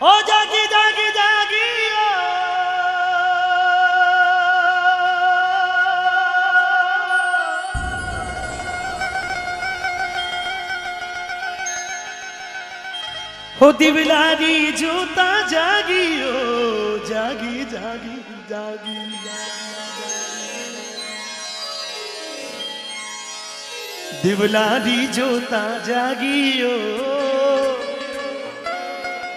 ओ जागी जागी जागी हो दिवलारी जूता जागी ओ जागी जागी जागी दिवलारी जोता जागी ओ।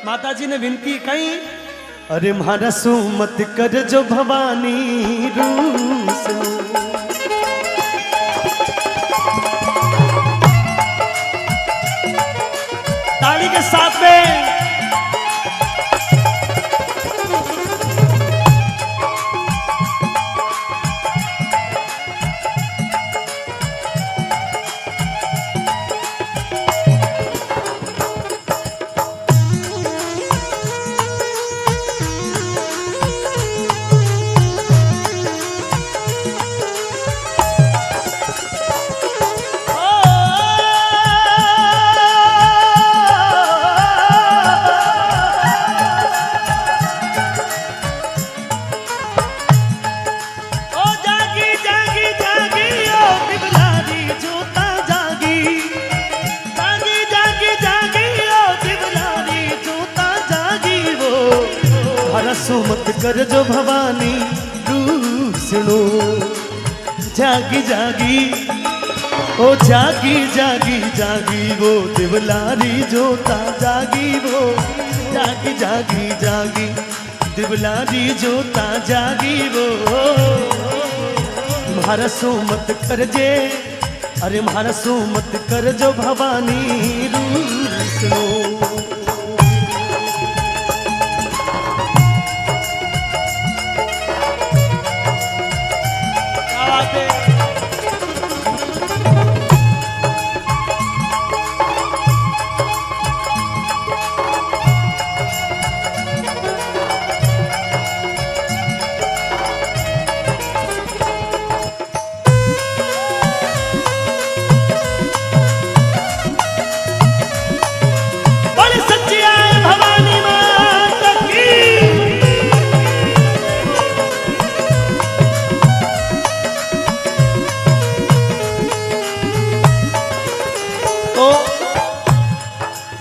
माता जी ने विनती कही, अरे मारा सू मत कर जो भवानी रूस। ताली के साथ में मत कर जो भवानी रूसणो जागी जागी ओ जागी जागी जागी वो दिवलारी जोता जागी वो जागी जागी जागी दिवलारी जोता जागी वो। मारा सो मत कर जे अरे मारा सो मत कर जो भवानी रूसणो।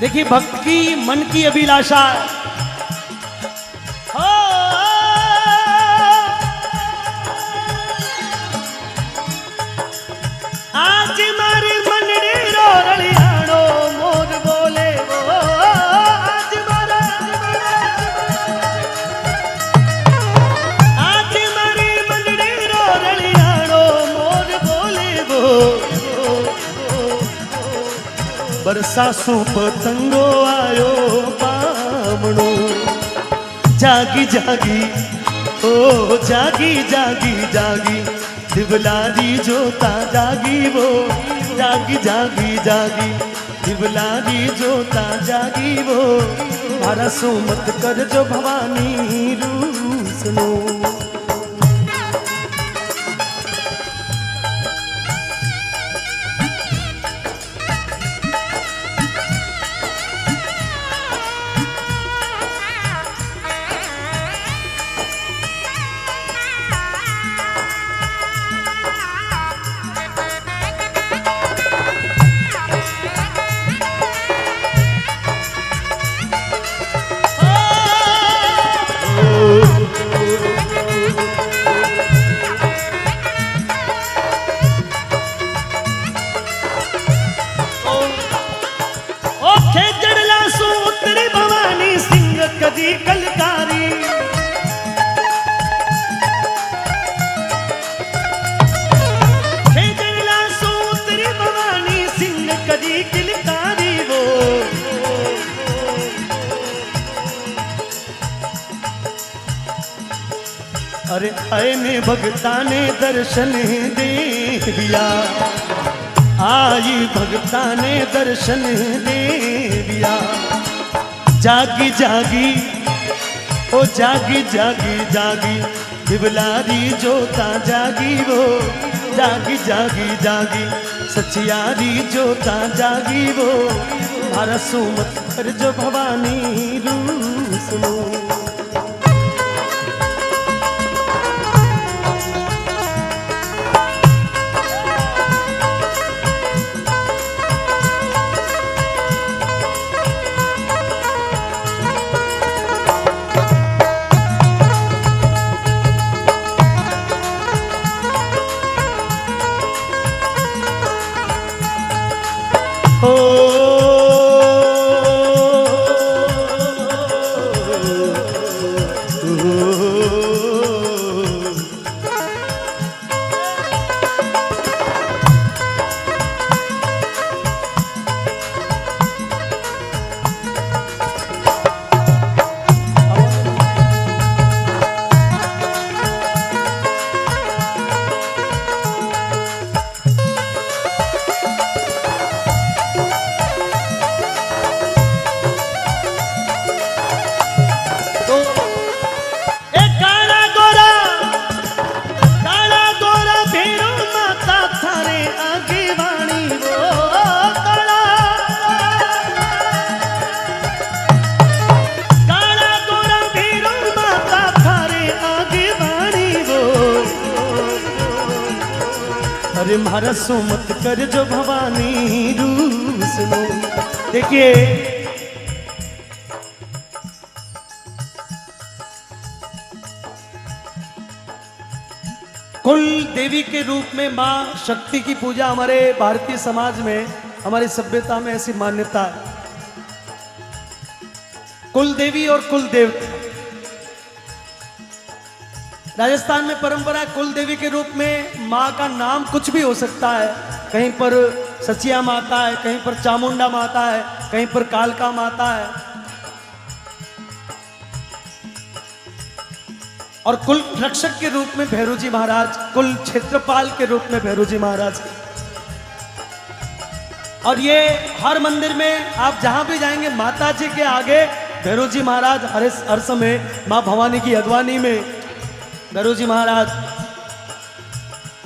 देखिए भक्त की मन की अभिलाषा हो। आज मारे मनड़ी रो रलियाणो मोर बोले वो आज मारा आज मारे मनड़ी रो रलियाणो मोर बोले वो। बरसा सू पतंगो आयो पामणो जागी जागी ओ जागी जागी जागी दिवलारी जोता जागी वो जागी जागी जागी दिवलारी जोता जागी वो। मारा सो मत कर जो भवानी रूसनो। कदी कलकारी सूत्री भवानी सिंह कदी किलकारी वो। अरे आए ने भगता ने दर्शन दे दिया आई भगता ने दर्शन दे दिया। जागी जागी ओ जागी जागी जागी दिवलारी जोता जागी वो जागी जागी जागी सचियारी जोता जागी वो। मारा सू मत कर जो भवानी रूसनो। अरे मारा सो मत कर जो भवानी रूसनो। देखिए कुल देवी के रूप में माँ शक्ति की पूजा हमारे भारतीय समाज में, हमारी सभ्यता में ऐसी मान्यता है। कुल देवी और कुल देवता, राजस्थान में परंपरा कुल देवी के रूप में माँ का नाम कुछ भी हो सकता है। कहीं पर सचिया माता है, कहीं पर चामुंडा माता है, कहीं पर कालका माता है। और कुल रक्षक के रूप में भैरव जी महाराज, कुल क्षेत्रपाल के रूप में भैरव जी महाराज। और ये हर मंदिर में आप जहां भी जाएंगे माता जी के आगे भैरव जी महाराज हर समय माँ भवानी की अगवानी में भैरव जी महाराज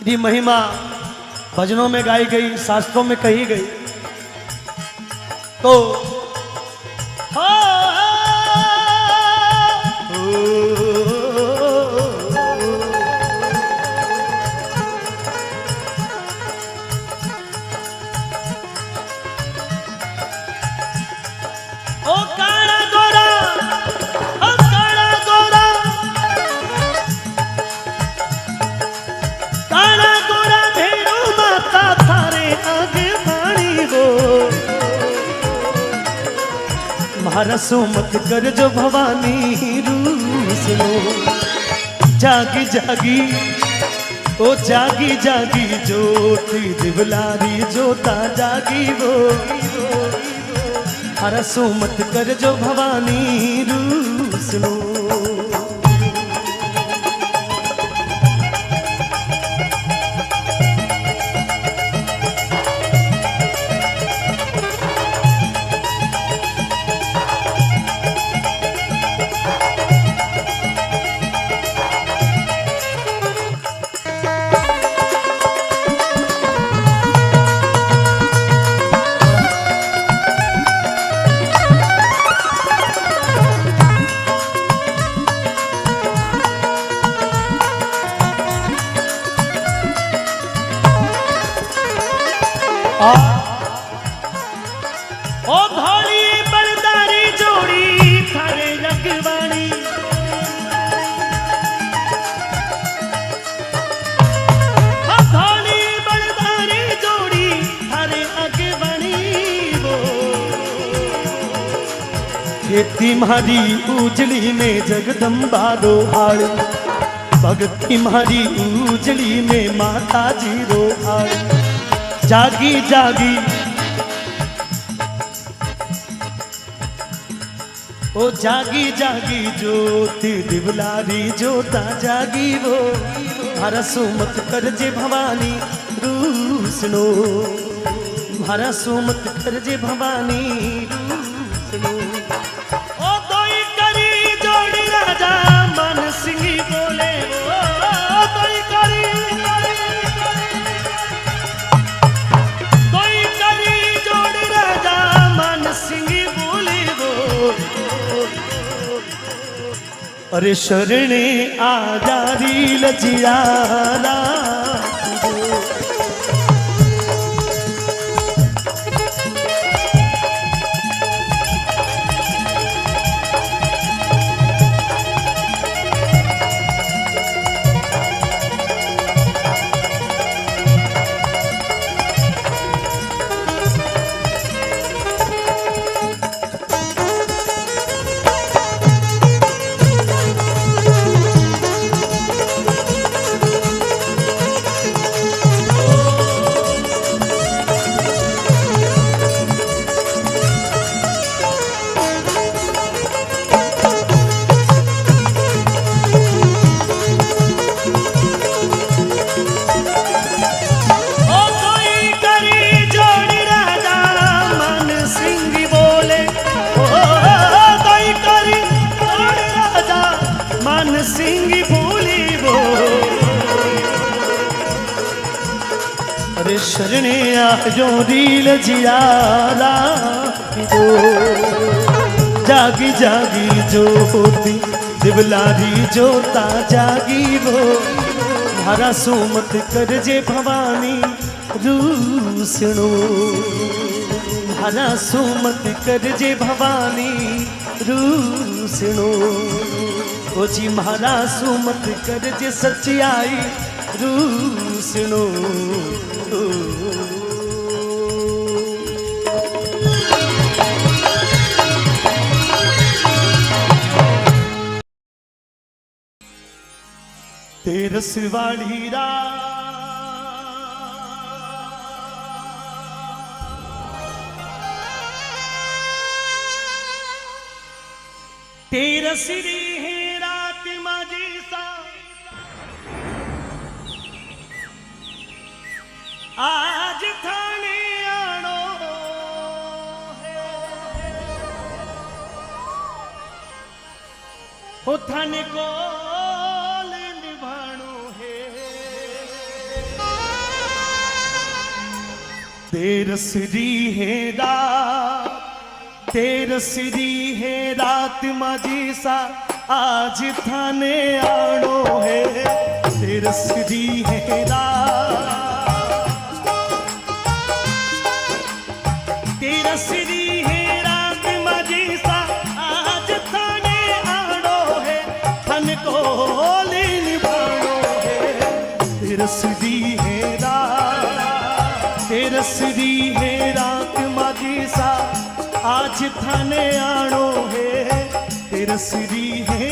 की महिमा भजनों में गाई गई, शास्त्रों में कही गई। तो मारा सो मत कर जो भवानी रूसनो। जागी जागी ओ जागी जागी ज्योति दिवलारी जोता जागी वो। मारा सो मत कर जो भवानी रूसनो। ओ धोली बलदारी जोड़ी थारे रखवाणी। ओ धोली बलदारी जोड़ी थारे अगवाणी वो। खेती मारी उजली में जगदम्बा रोहाड़ी, भक्ति मारी उजली में माता जी रोहाड़ी। जागी जागी ओ जागी जागी ज्योति दिवलारी जोता जागी वो। मारा सो मत कर जे भवानी रूसनो। मारा सो मत कर जे भवानी रूसनो। ओ तोई करी जोड़ी राजा मन सिंह बोले वो। तोई करी अरे शरणे आजारी लजियारा शरणे आजो दिल जियारा जो जागी जागी जोती दिवलारी जोता जागी वो मारा सुमत करजे भवानी रूसणो मारा सुमत करजे भवानी रूसणो ओ जी मारा सुमत करजे सच्चाई रूसणो तेरस वाली तेरस है रात माजी सा आज थाने आनो हो थाने को तेरसरी है रात तेरसरी है रात माजी सा आज थाने आनो है तेरसरी है रात तेरसरी है रात माजी सा आज थाने आनो है थन को लेन बानो है तेरसरी है रात तेरसरी है रात माजी सा आज थाने आनो है तेरसरी है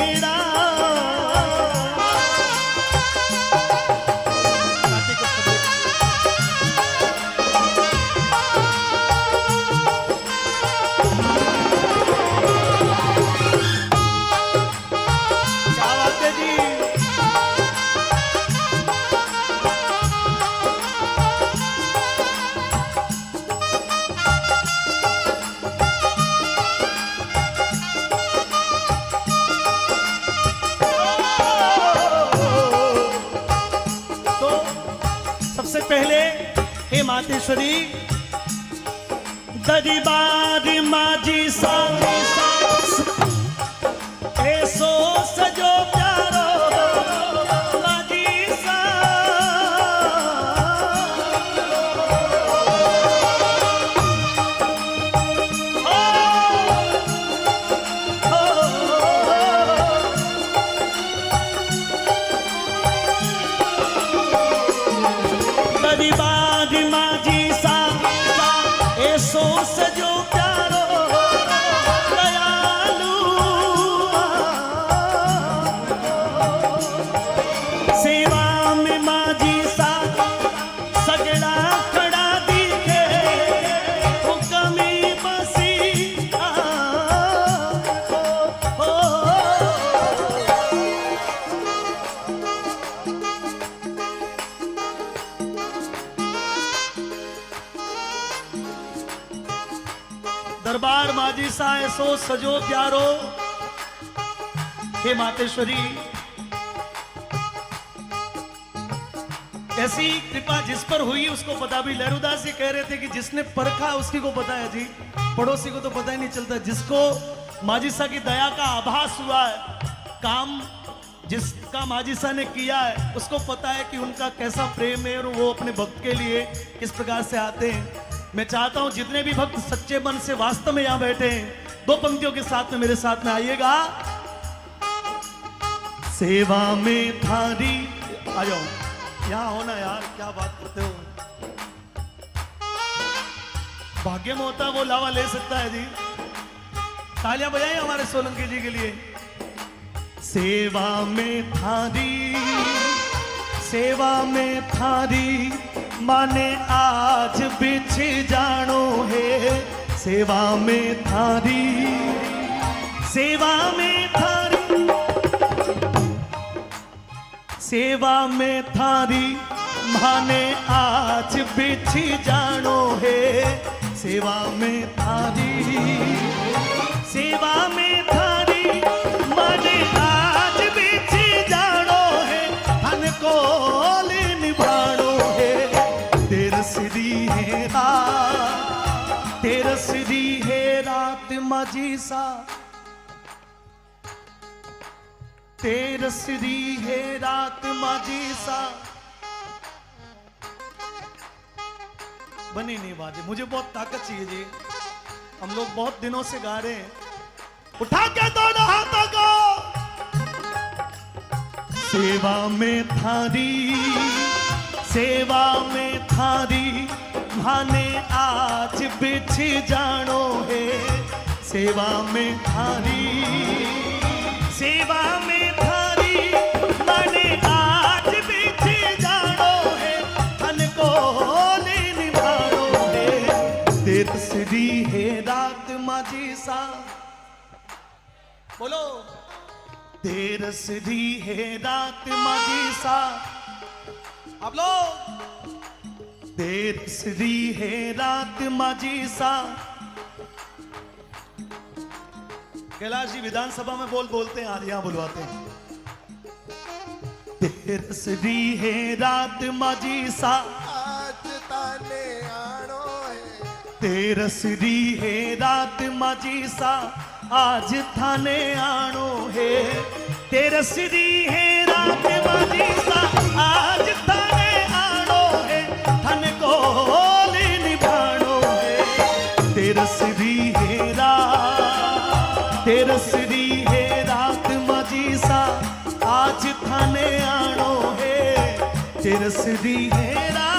मातेश्वरी दरबार माजी सा ऐसो सजो प्यारो माजी सा दरबार माजी सा ऐसो सजो प्यारो दयालु सेवा में माजी सा सगड़ा खड़ा दिखे हुक्मी बसी दरबार माजी सा ऐसो सजो प्यारो। हे मातेश्वरी, ऐसी कृपा जिस पर हुई उसको पता भी। लहरूदास जी कह रहे थे कि जिसने परखा उसकी को पता है जी, पड़ोसी को तो पता ही नहीं चलता। जिसको माजी सा की दया का आभास हुआ है काम जिसका माजी साहब ने किया है उसको पता है कि उनका कैसा प्रेम है और वो अपने भक्त के लिए किस प्रकार से आते हैं। मैं चाहता हूं जितने भी भक्त सच्चे मन से वास्तव में यहां बैठे हैं, दो पंक्तियों के साथ में मेरे साथ में आइएगा। सेवा में थारी, आ जाओ यहां हो ना यार, क्या बात करते हो। भाग्य में होता है वो लावा ले सकता है जी। तालियां बजाइए हमारे सोलंकी जी के लिए। सेवा में थारी, सेवा में थारी माने आज बिछ जानो है। सेवा में थारी, सेवा में थारी, सेवा में थारी माने आज बिछ जानो है। सेवा में थारी, सेवा में थारी माने आज बिछ जानो है। धन को निभानो है। तेरा श्री है रात, तेरा श्री है रात माझी सा, तेरा श्री है रात माझी सा। बनी नहीं बाजी, मुझे बहुत ताकत चाहिए जी। हम लोग बहुत दिनों से गा रहे हैं। उठा के दोनों हाथों को। सेवा में थारी, सेवा में थारी माने आज बिछ जानो है। सेवा में थारी, सेवा में थारी माने आज बिछ जानो है। धन को निभानो है। तेरा श्री है रात माझी सा, बोलो तेरा श्री है रात माझी सा। आप लोग तेरा श्री है रात माझी सा। कैलाश जी विधानसभा में बोलते हैं, आज यहां बुलवाते हैं। तेरा श्री है रात माझी सा, आज ताने आनो है। तेरा श्री है रात माझी सा, आज थाने आनो है। तेरा श्री है रात माझी सा, आज थाने आनो है। धन को निभानो है। तेरा श्री है रात, तेरा श्री है रात माझी सा, आज थाने आनो है। तेरा श्री है रात।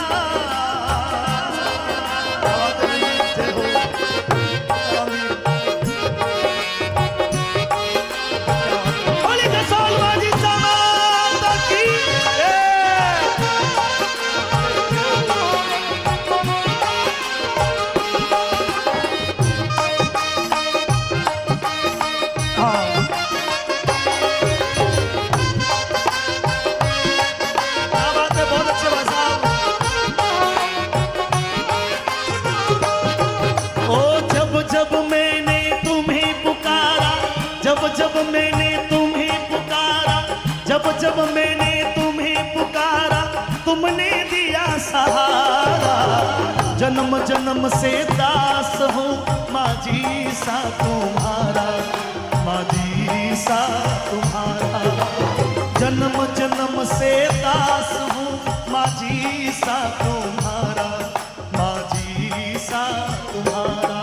जब मैंने तुम्हें पुकारा, जब जब मैंने तुम्हें पुकारा, जब जब मैंने तुम्हें पुकारा, तुमने दिया सहारा। जन्म जन्म से दास हूँ माझी सा तुम्हारा, माझी सा तुम्हारा। जन्म जन्म से दास हूँ माझी सा तुम्हारा, माझी सा तुम्हारा।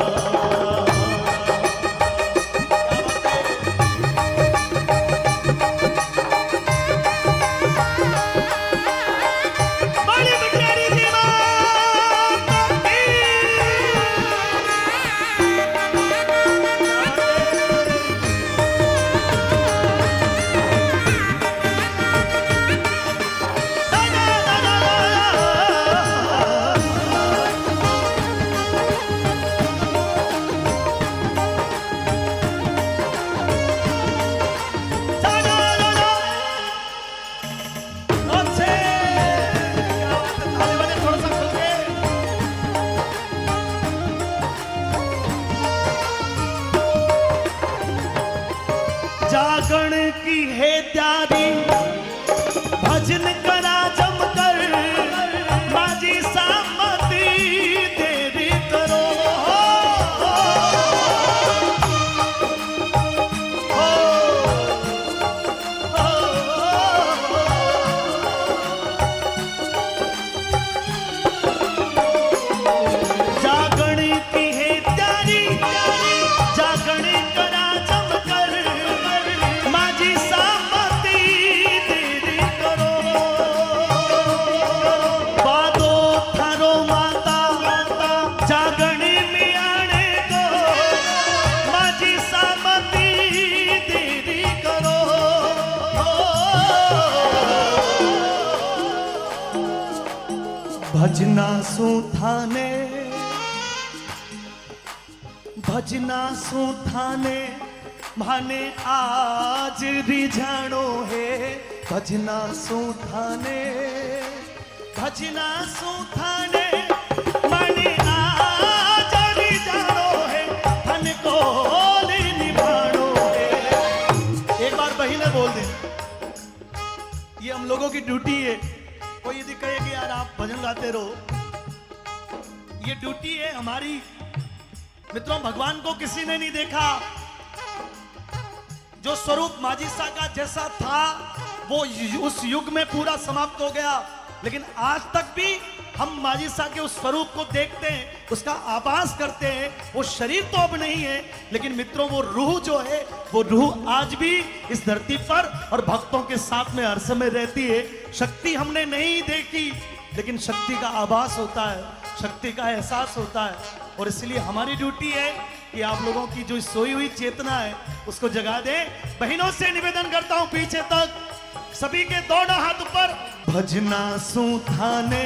जागरण की है त्यारी, भजन करा जमकर, माझी सामती देरी करो। भजना सू थाने, भजना सू थाने माने आज रिझाणो है। भजना सू थाने, भजना सू थाने माने आज रिझाणो है। धन को निभाणो है। एक बार बहिने बोल दे, ये हम लोगों की ड्यूटी है। कोई यदि कहे कि यार आप भजन गाते रहो, ये ड्यूटी है हमारी। मित्रों, भगवान को किसी ने नहीं देखा। जो स्वरूप माझी सा का जैसा था वो उस युग में पूरा समाप्त हो गया, लेकिन आज तक भी हम माझी सा के उस स्वरूप को देखते हैं, उसका आभास करते हैं। वो शरीर तो अब नहीं है, लेकिन मित्रों वो रूह जो है, वो रूह आज भी इस धरती पर और भक्तों के साथ में हर समय रहती है। शक्ति हमने नहीं देखी, लेकिन शक्ति का आभास होता है, शक्ति का एहसास होता है। और इसलिए हमारी ड्यूटी है कि आप लोगों की जो सोई हुई चेतना है उसको जगा दे। बहनों से निवेदन करता हूं, पीछे तक सभी के दोनों हाथ ऊपर। भजना सू थाने,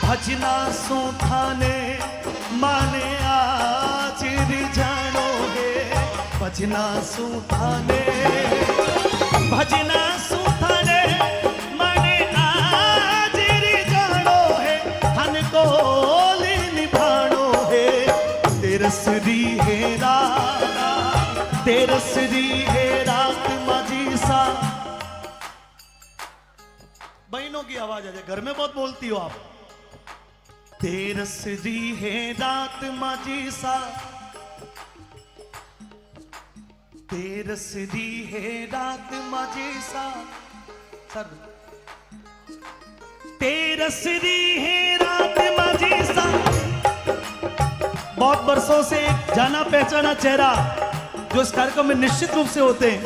भजना सू थाने माने आज रिझाणो है। भजना सू थाने, भजना सू थाने माने आज रिझाणो है। धन को निभाणो है। तेरसरी है रात, तेरसरी है रात माझी सा। बहनों की आवाज आ जाए, घर में बहुत बोलती हो आप। तेरसरी है रात माझी सा, तेरसरी है रात माझी सा। सर, तेरसरी है रात माझी सा। बहुत बरसों से एक जाना पहचाना चेहरा जो इस कार्यक्रम में निश्चित रूप से होते हैं,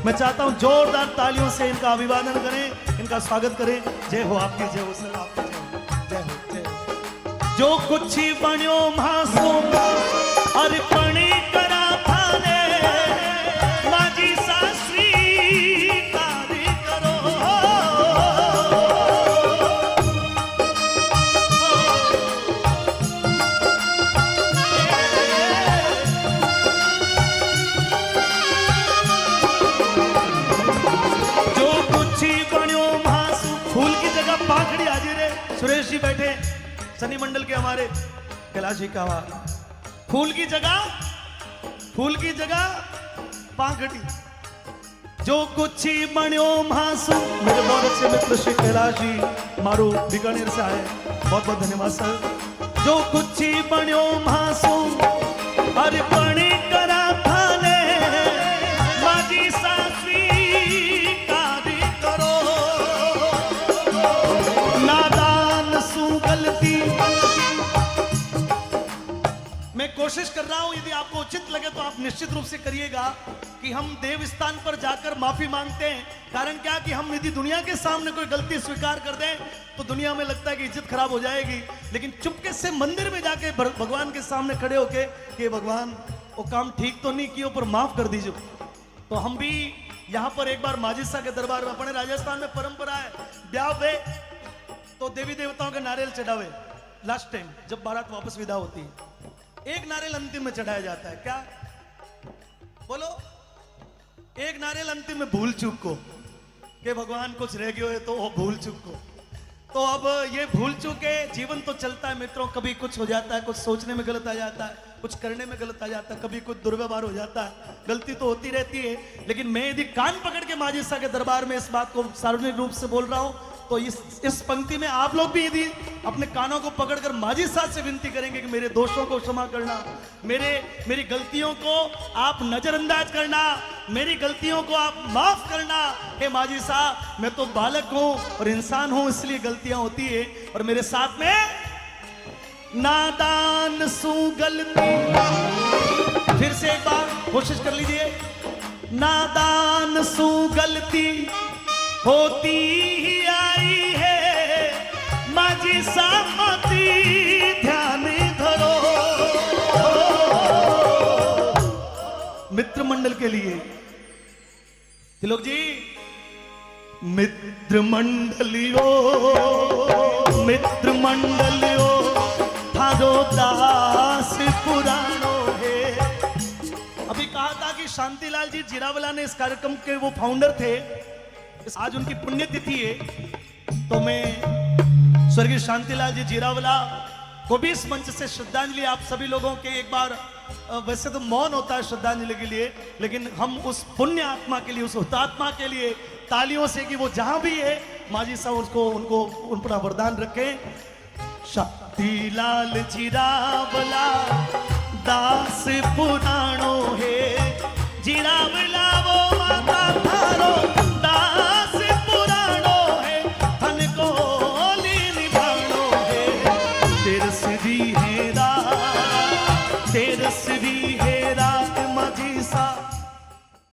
मैं चाहता हूं जोरदार तालियों से इनका अभिवादन करें, इनका स्वागत करें। जय हो आपकी, जय हो सर आपकी, जय हो, जय हो। जो कुछ बण्यो मासूम अर्पणी करा थाने, माझी सा स्वीकार करो। पाखड़ी हाजिर है। सुरेश जी बैठे, सनी मंडल के हमारे कैलाश जी का आवाज। फूल की जगह पाखड़ी। जो कुछ बण्यो मासूम। मेरे बहुत अच्छे मित्र श्री कैलाश जी मारू बीकानेर से आए, बहुत बहुत धन्यवाद सर। जो कुछ बण्यो मासूम अर्पणी करा थाने, माझी सा स्वीकार करो। नादान सू गलती। मैं कोशिश कर रहा हूं, यदि आपको उचित लगे तो आप निश्चित रूप से करिएगा कि हम देव स्थान पर जाकर माफी मांगते हैं। कारण क्या कि हम यदि दुनिया के सामने कोई गलती स्वीकार कर दें तो दुनिया में लगता है कि इज्जत खराब हो जाएगी, लेकिन चुपके से मंदिर में जाके भगवान के सामने खड़े होके कि भगवान वो काम ठीक तो नहीं किया पर माफ कर दीजिए। तो हम भी यहाँ पर एक बार माझी सा के दरबार में, अपने राजस्थान में परंपरा है, ब्याह वे तो देवी देवताओं के नारियल चढ़ावे। लास्ट टाइम जब बारात वापस विदा होती है, एक नारियल अंतिम में चढ़ाया जाता है। क्या बोलो? एक नारियल अंतिम में भूल चूक को, कि भगवान कुछ रह गयो है तो वो भूल चूक को। तो अब ये भूल चूक है, जीवन तो चलता है मित्रों, कभी कुछ हो जाता है, कुछ सोचने में गलत आ जाता है, कुछ करने में गलत आ जाता है, कभी कुछ दुर्व्यवहार हो जाता है, गलती तो होती रहती है। लेकिन मैं यदि कान पकड़ के माझी सा के दरबार में इस बात को सार्वजनिक रूप से बोल रहा हूं, तो इस पंक्ति में आप लोग भी यदि अपने कानों को पकड़कर माझी साहब से विनती करेंगे कि मेरे दोषों को क्षमा करना, मेरी गलतियों को आप नजरअंदाज करना, मेरी गलतियों को आप माफ करना। हे माझी साहब, मैं तो बालक हूं और इंसान हूं, इसलिए गलतियां होती है। और मेरे साथ में नादान सू गलती। फिर से एक बार कोशिश कर लीजिए। नादान सू गलती होती ही आई है, माझी सामती ध्यान धरो। मित्र मंडल के लिए तिलक जी मित्र मंडलियों थारो दास पुराणो है। अभी कहा था कि शांतिलाल जी जिरावला ने इस कार्यक्रम के वो फाउंडर थे। आज उनकी पुण्यतिथि है, तो मैं स्वर्गीय शांतिलाल जी जिरावला को भी इस मंच से श्रद्धांजलि आप सभी लोगों के एक बार, वैसे तो मौन होता है श्रद्धांजलि के लिए, लेकिन हम उस पुण्य आत्मा के लिए, उस हुतात्मा के लिए तालियों से कि वो जहां भी है माजी साहब उसको उनको उन पर वरदान रखें। शांतिलाल जिरावला दास पुराणो है,